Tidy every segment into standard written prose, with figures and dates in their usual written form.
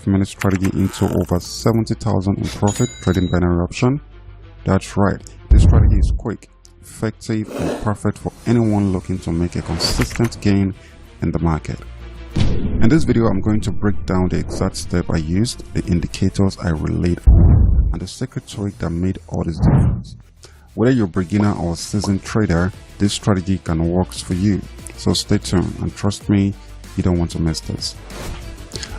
5-minute strategy into over 70,000 in profit trading binary option? That's right, this strategy is quick, effective, and perfect for anyone looking to make a consistent gain in the market. In this video, I'm going to break down the exact step I used, the indicators I relied on, and the secret to it that made all this difference. Whether you're a beginner or a seasoned trader, this strategy can work for you. So stay tuned and trust me, you don't want to miss this.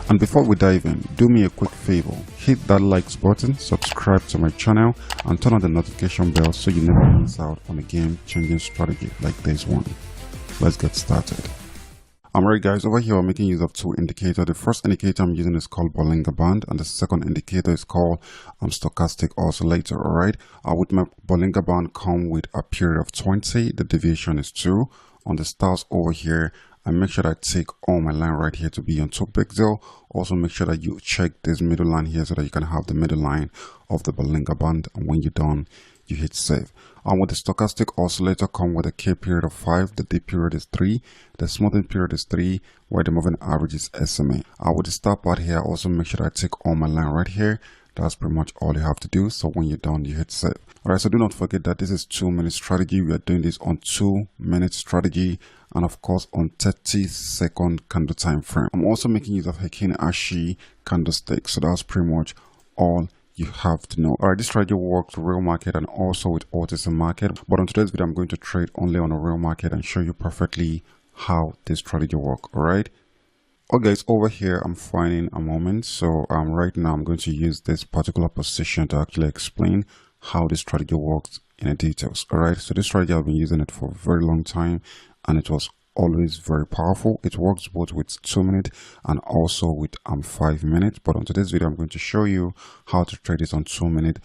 And before we dive in, do me a quick favor, hit that likes button, subscribe to my channel, and turn on the notification bell so you never miss out on a game-changing strategy like this one. Let's get started. Alright guys, over here I'm making use of two indicators. The first indicator I'm using is called Bollinger Band, and the second indicator is called stochastic oscillator. Alright, with my Bollinger Band come with a period of 20, the deviation is 2. On the stars over here, I make sure that I take all my line right here to be on 2 pixel. Also make sure that you check this middle line here so that you can have the middle line of the Bollinger Band, and when you're done, you hit save. And with the stochastic oscillator come with a K period of 5, the D period is 3, the smoothing period is 3, where the moving average is SMA. With the start part here, also make sure that I take all my line right here. That's pretty much all you have to do. So when you're done, you hit save. Alright, so do not forget that this is 2-minute strategy. We are doing this on 2-minute strategy, and of course on 30-second candle time frame. I'm also making use of Heikin Ashi candlestick. So that's pretty much all you have to know. Alright, this strategy works with real market and also with OTC market, but on today's video I'm going to trade only on a real market and show you perfectly how this strategy works. Alright, okay, it's over here. I'm finding a moment, so right now I'm going to use this particular position to actually explain how this strategy works in the details. Alright, so this strategy I've been using it for a very long time, and it was always very powerful. It works both with 2-minute and also with 5 minutes, but on today's video I'm going to show you how to trade this on 2-minute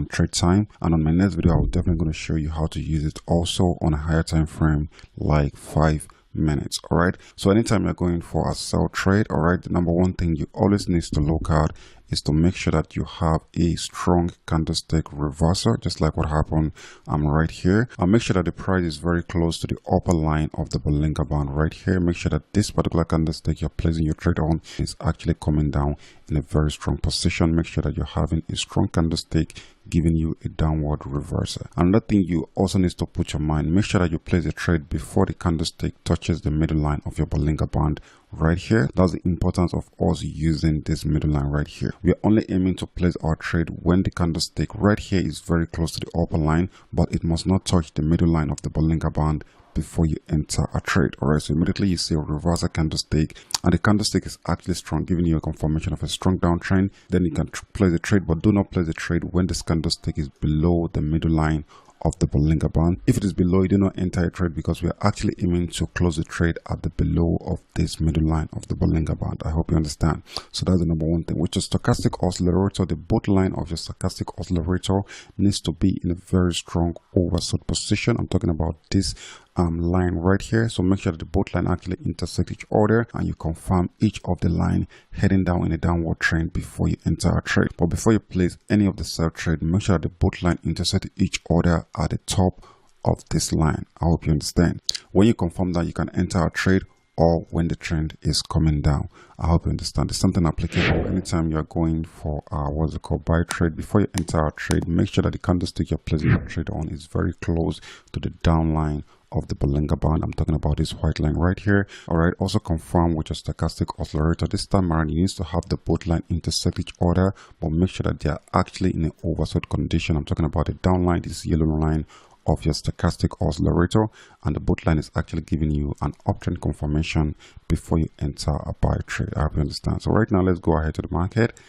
trade time, and on my next video I will definitely going to show you how to use it also on a higher time frame like 5 minutes. Alright, so anytime you're going for a sell trade, alright, the number one thing you always need to look at is to make sure that you have a strong candlestick reversal, just like what happened right here. Make sure that the price is very close to the upper line of the Bollinger Band right here. Make sure that this particular candlestick you're placing your trade on is actually coming down in a very strong position. Make sure that you're having a strong candlestick giving you a downward reversal. Another thing you also need to put your mind, make sure that you place a trade before the candlestick touches the middle line of your Bollinger Band right here. That's the importance of us using this middle line right here. We are only aiming to place our trade when the candlestick right here is very close to the upper line, but it must not touch the middle line of the Bollinger Band before you enter a trade. Alright, so immediately you see a reversal candlestick, and the candlestick is actually strong, giving you a confirmation of a strong downtrend. Then you can place a trade, but do not place a trade when this candlestick is below the middle line of the Bollinger Band. If it is below, you do not enter a trade, because we are actually aiming to close the trade at the below of this middle line of the Bollinger Band. I hope you understand. So that's the number one thing. With your stochastic oscillator, the both line of your stochastic oscillator needs to be in a very strong oversold position. I'm talking about this line right here. So make sure that the both line actually intersect each other, and you confirm each of the line heading down in a downward trend before you enter a trade. But before you place any of the sell trade, make sure that the both line intersect each other at the top of this line. I hope you understand. When you confirm that, you can enter a trade, or when the trend is coming down. I hope you understand. It's something applicable anytime you're going for what's it called, buy trade. Before you enter a trade, make sure that the candlestick you're placing your trade on is very close to the downline of the Bollinger Band. I'm talking about this white line right here. Alright, also confirm with your stochastic oscillator. This time around, you need to have the both line intersect each other, but make sure that they are actually in an oversold condition. I'm talking about the downline, this yellow line of your stochastic oscillator, and the both line is actually giving you an uptrend confirmation before you enter a buy trade. I hope you understand. So right now, let's go ahead to the market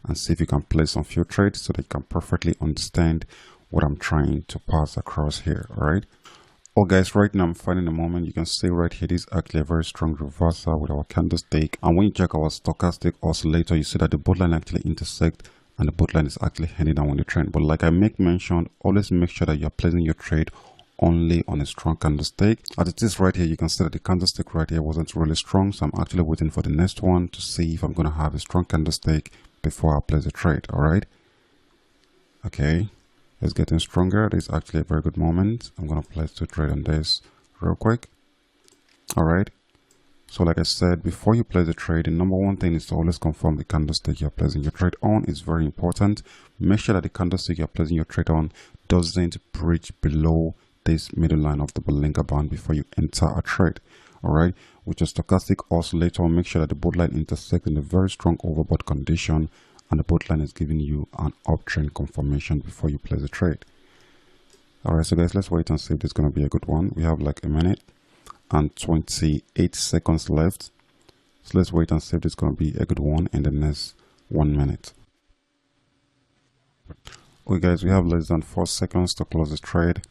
and see if you can place some few trades so that you can perfectly understand what I'm trying to pass across here. All right. Oh guys, right now I'm finding a moment. You can see right here, this is actually a very strong reversal with our candlestick, and when you check our stochastic oscillator, you see that the both line actually intersect, and the both line is actually heading down on the trend. But like I mentioned, always make sure that you're placing your trade only on a strong candlestick. As it is right here, you can see that the candlestick right here wasn't really strong, so I'm actually waiting for the next one to see if I'm going to have a strong candlestick before I place a trade. All right, okay, it's getting stronger. This is actually a very good moment. I'm going to place a trade on this real quick. All right, So like I said, before you place a trade, the number one thing is to always confirm the candlestick you're placing your trade on is very important. Make sure that the candlestick you're placing your trade on doesn't breach below this middle line of the Bollinger Band before you enter a trade. Alright, with your stochastic oscillator, make sure that the both line intersect in a very strong overbought condition and the both line is giving you an uptrend confirmation before you place a trade. Alright, so guys, let's wait and see if this is going to be a good one. We have like a minute and 28 seconds left, so let's wait and see if this is going to be a good one in the next 1 minute. Okay guys, we have less than 4 seconds to close this trade.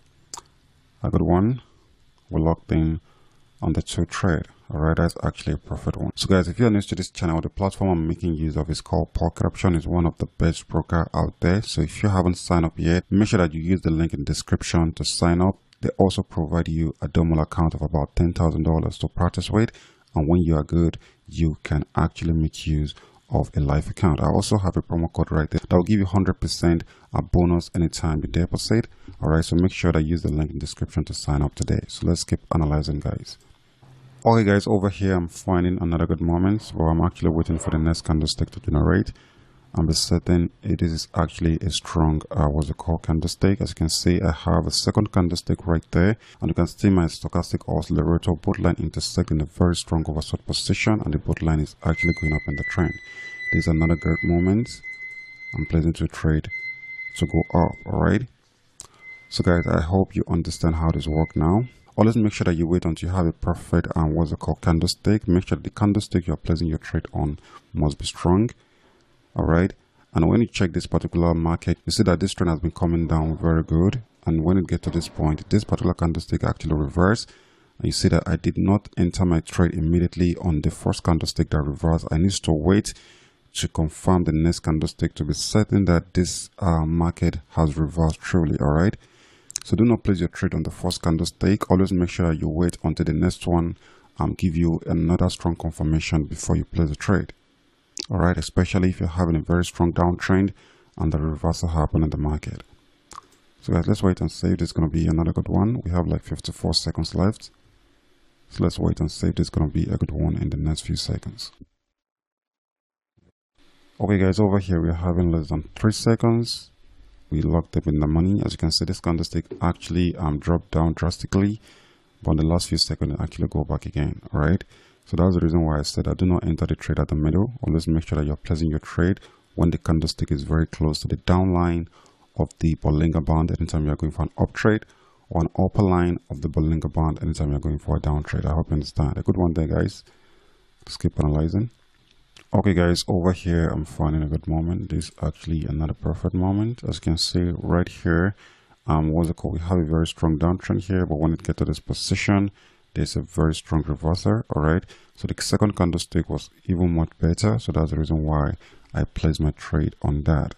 A good one. We're locked in on the 2 trade. Alright, that's actually a profit one. So guys, if you're new to this channel, the platform I'm making use of is called Pocket Option. Is one of the best broker out there. So if you haven't signed up yet, make sure that you use the link in the description to sign up. They also provide you a demo account of about $10,000 to practice with, and when you are good, you can actually make use of a live account. I also have a promo code right there that will give you 100% a bonus anytime you deposit. Alright, so make sure that you use the link in the description to sign up today. So let's keep analyzing, guys. Okay guys, over here I'm finding another good moment, but I'm actually waiting for the next candlestick to generate. I'm be certain it is actually a strong what's it called, candlestick. As you can see, I have a second candlestick right there, and you can see my stochastic oscillator both line intersect in a very strong oversold position, and the both line is actually going up in the trend. There's another great moment. I'm placing to trade to go up. Alright, so guys, I hope you understand how this works now. Always make sure that you wait until you have a perfect what's it called, candlestick. Make sure that the candlestick you're placing your trade on must be strong. Alright, and when you check this particular market, you see that this trend has been coming down very good, and when it gets to this point, this particular candlestick actually reversed, and you see that I did not enter my trade immediately on the first candlestick that reversed. I need to wait to confirm the next candlestick to be certain that this market has reversed truly. Alright, so do not place your trade on the first candlestick. Always make sure that you wait until the next one give you another strong confirmation before you place the trade. Alright, especially if you're having a very strong downtrend and the reversal happen in the market. So guys, let's wait and see if this is going to be another good one. We have like 54 seconds left. So let's wait and see if this is going to be a good one in the next few seconds. Okay guys, over here we're having less than 3 seconds. We locked up in the money. As you can see, this candlestick actually dropped down drastically, but in the last few seconds it actually go back again. Alright, so that's the reason why I said I do not enter the trade at the middle. Always make sure that you're placing your trade when the candlestick is very close to the downline of the Bollinger Band anytime you're going for an up trade, or an upper line of the Bollinger Band anytime you're going for a down trade. I hope you understand. A good one there, guys. Let's keep analyzing. Okay guys, over here I'm finding a good moment. This is actually another perfect moment. As you can see right here, what's it called, we have a very strong downtrend here, but when it gets to this position, there's a very strong reversal. Alright, so the second candlestick was even much better, so that's the reason why I placed my trade on that.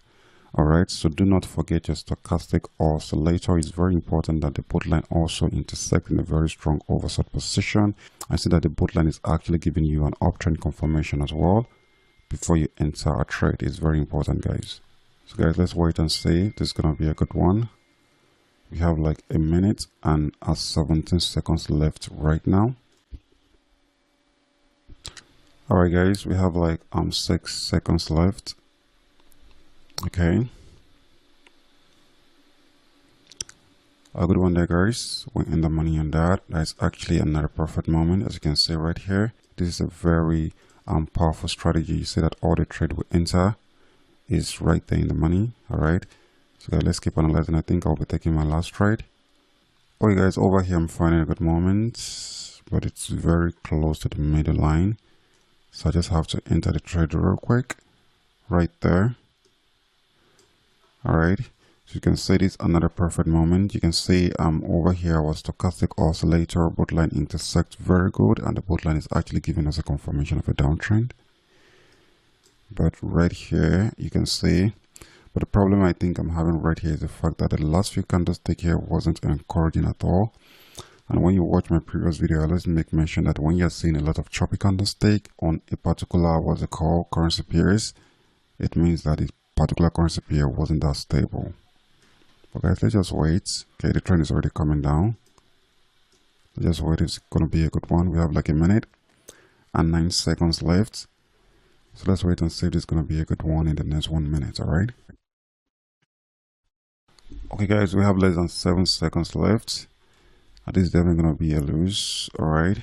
Alright, so do not forget your stochastic oscillator. It's very important that the both line also intersect in a very strong oversold position. I see that the both line is actually giving you an uptrend confirmation as well before you enter a trade. It's very important, guys. So guys, let's wait and see. This is gonna be a good one. We have like a minute and 17 seconds left right now. Alright guys, we have like 6 seconds left. Okay, a good one there, guys. We're in the money on that. That's actually another perfect moment. As you can see right here, this is a very powerful strategy. You see that all the trade we enter is right there in the money. Alright, so guys, let's keep analyzing. I think I'll be taking my last trade. Okay guys, over here I'm finding a good moment, but it's very close to the middle line, so I just have to enter the trade real quick right there. Alright, so you can see this another perfect moment. You can see over here our stochastic oscillator both line intersect very good, and the both line is actually giving us a confirmation of a downtrend. But right here you can see, but the problem I think I'm having right here is the fact that the last few candlesticks here wasn't encouraging at all. And when you watch my previous video, I always make mention that when you're seeing a lot of choppy candlestick on a particular what's it called, currency pairs, it means that it particular currency pair wasn't that stable. But guys, let's just wait. Okay, the trend is already coming down. Let's just wait. It's gonna be a good one. We have like a minute and 9 seconds left. So let's wait and see if this is going to be a good one in the next 1 minute. All right. Okay, guys, we have less than 7 seconds left. This is definitely going to be a lose. All right.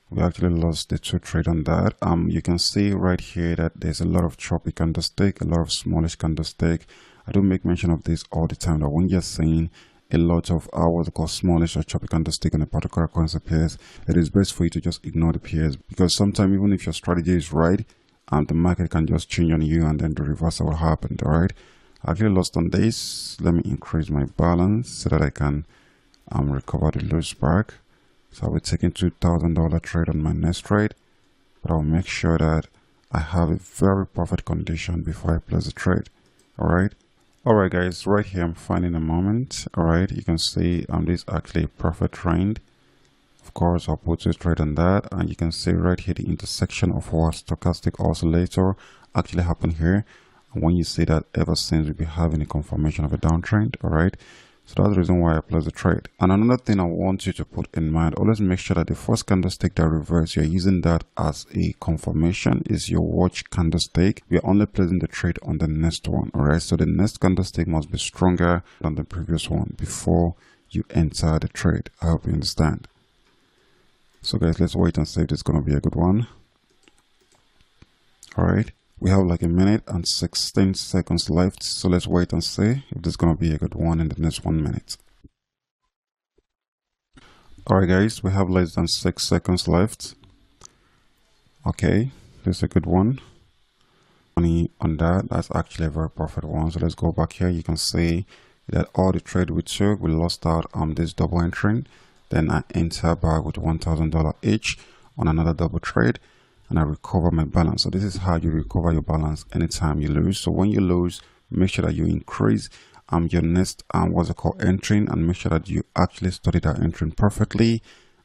We actually lost the 2 trade on that. You can see right here that there's a lot of choppy candlestick, a lot of smallish candlestick. I do make mention of this all the time, that when you're seeing a lot of what we call smallish or choppy candlestick on a particular currency pairs, it is best for you to just ignore the pairs, because sometimes even if your strategy is right, the market can just change on you and then the reverse will happen. All right. I actually lost on this. Let me increase my balance so that I can recover the loose back. So I'll be taking $2,000 trade on my next trade, but I'll make sure that I have a very perfect condition before I place the trade. All right, guys, right here I'm finding a moment. All right, you can see this is actually a perfect trend. Of course, I'll put a trade on that, and you can see right here the intersection of what stochastic oscillator actually happened here. And when you see that, ever since we've been having a confirmation of a downtrend. All right. So that's the reason why I place the trade. And another thing I want you to put in mind, always make sure that the first candlestick that reverses, you're using that as a confirmation, is your watch candlestick. We are only placing the trade on the next one. All right. So the next candlestick must be stronger than the previous one before you enter the trade. I hope you understand. So guys, let's wait and see if this is going to be a good one. All right. We have like 1 minute and 16 seconds left, so let's wait and see if this is going to be a good one in the next 1 minute. Alright guys, we have less than 6 seconds left. Okay, this is a good one. Money on that's actually a very perfect one. So let's go back here. You can see that all the trade we took, we lost out on this double entry. Then I enter back with $1,000 each on another double trade, and I recover my balance. So this is how you recover your balance anytime you lose. So when you lose, make sure that you increase your next what's it called, entering, and make sure that you actually study that entering perfectly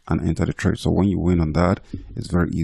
and enter the trade. So when you win on that, it's very easy.